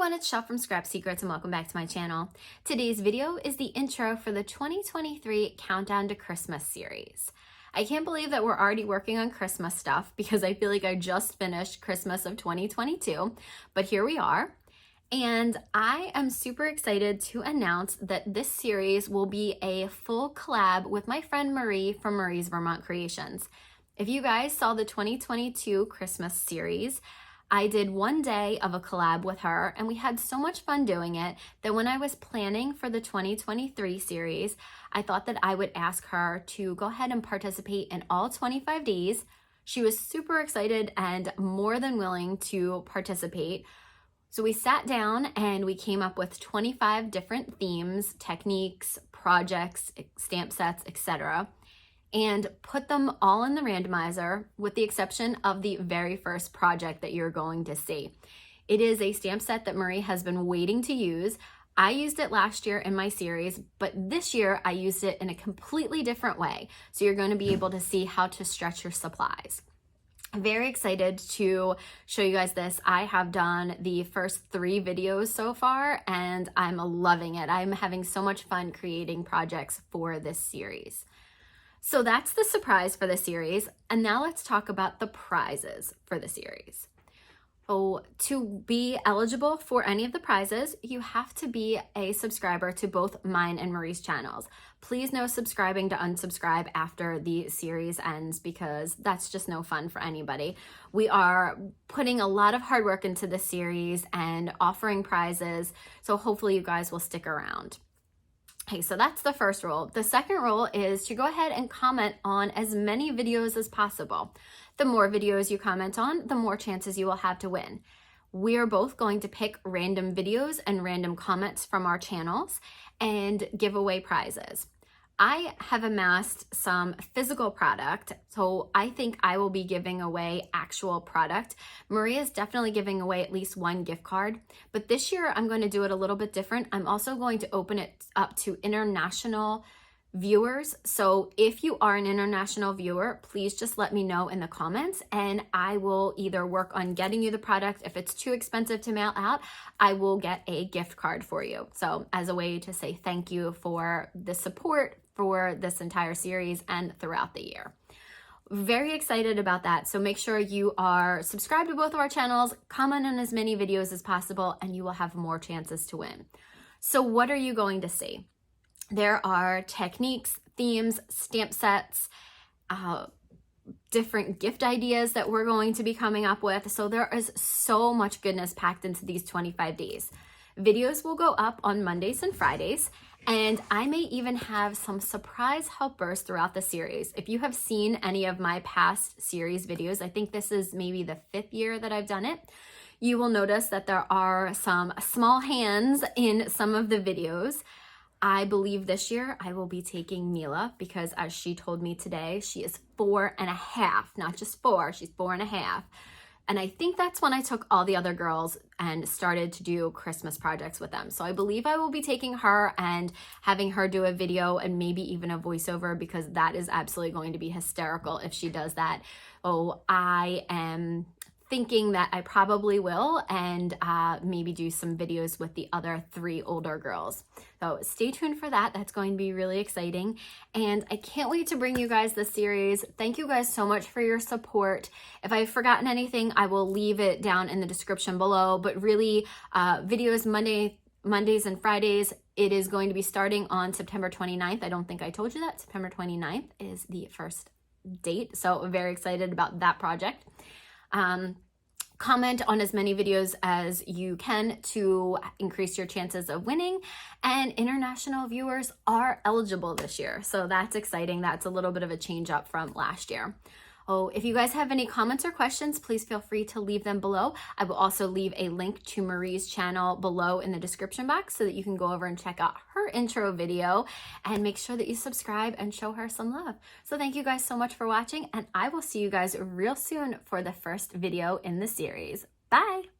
everyone, it's Shel from Scrap Secrets and welcome back to my channel. Today's video is the intro for the 2023 Countdown to Christmas series. I can't believe that we're already working on Christmas stuff because I feel like I just finished Christmas of 2022, but here we are. And I am super excited to announce that this series will be a full collab with my friend Marie from Marie's Vermont Creations. If you guys saw the 2022 Christmas series, I did one day of a collab with her and we had so much fun doing it that when I was planning for the 2023 series, I thought that I would ask her to go ahead and participate in all 25 days. She was super excited and more than willing to participate. So we sat down and we came up with 25 different themes, techniques, projects, stamp sets, etc., and put them all in the randomizer with the exception of the very first project that you're going to see. It is a stamp set that Marie has been waiting to use. I used it last year in my series, but this year I used it in a completely different way. So you're going to be able to see how to stretch your supplies. I'm very excited to show you guys this. I have done the first 3 videos so far and I'm loving it. I'm having so much fun creating projects for this series. So that's the surprise for the series. And now let's talk about the prizes for the series. Oh, to be eligible for any of the prizes, you have to be a subscriber to both mine and Marie's channels. Please no subscribing to unsubscribe after the series ends because that's just no fun for anybody. We are putting a lot of hard work into the series and offering prizes, so hopefully you guys will stick around. Okay, so that's the first rule. The second rule is to go ahead and comment on as many videos as possible. The more videos you comment on, the more chances you will have to win. We are both going to pick random videos and random comments from our channels and give away prizes. I have amassed some physical product, so I think I will be giving away actual product. Maria is definitely giving away at least 1 gift card, but this year I'm going to do it a little bit different. I'm also going to open it up to international viewers. So if you are an international viewer, please just let me know in the comments and I will either work on getting you the product. If it's too expensive to mail out, I will get a gift card for you. So as a way to say thank you for the support for this entire series and throughout the year. Very excited about that. So make sure you are subscribed to both of our channels, comment on as many videos as possible, and you will have more chances to win. So what are you going to see? There are techniques, themes, stamp sets, different gift ideas that we're going to be coming up with. So there is so much goodness packed into these 25 days. Videos will go up on Mondays and Fridays, and I may even have some surprise helpers throughout the series. If you have seen any of my past series videos, I think this is maybe the 5th year that I've done it, you will notice that there are some small hands in some of the videos. I believe this year I will be taking Mila because as she told me today, she is 4.5, not just 4, she's 4.5. And I think that's when I took all the other girls and started to do Christmas projects with them. So I believe I will be taking her and having her do a video and maybe even a voiceover because that is absolutely going to be hysterical if she does that. Oh, I am thinking that I probably will and maybe do some videos with the other 3 older girls. So stay tuned for that. That's going to be really exciting. And I can't wait to bring you guys this series. Thank you guys so much for your support. If I've forgotten anything, I will leave it down in the description below. But really, videos Mondays and Fridays. It is going to be starting on September 29th. I don't think I told you that. September 29th is the first date. So I'm very excited about that project. Comment on as many videos as you can to increase your chances of winning, and international viewers are eligible this year, so that's exciting. That's a little bit of a change up from last year. Oh, if you guys have any comments or questions, please feel free to leave them below. I will also leave a link to Marie's channel below in the description box so that you can go over and check out her intro video and make sure that you subscribe and show her some love. So thank you guys so much for watching and I will see you guys real soon for the first video in the series. Bye!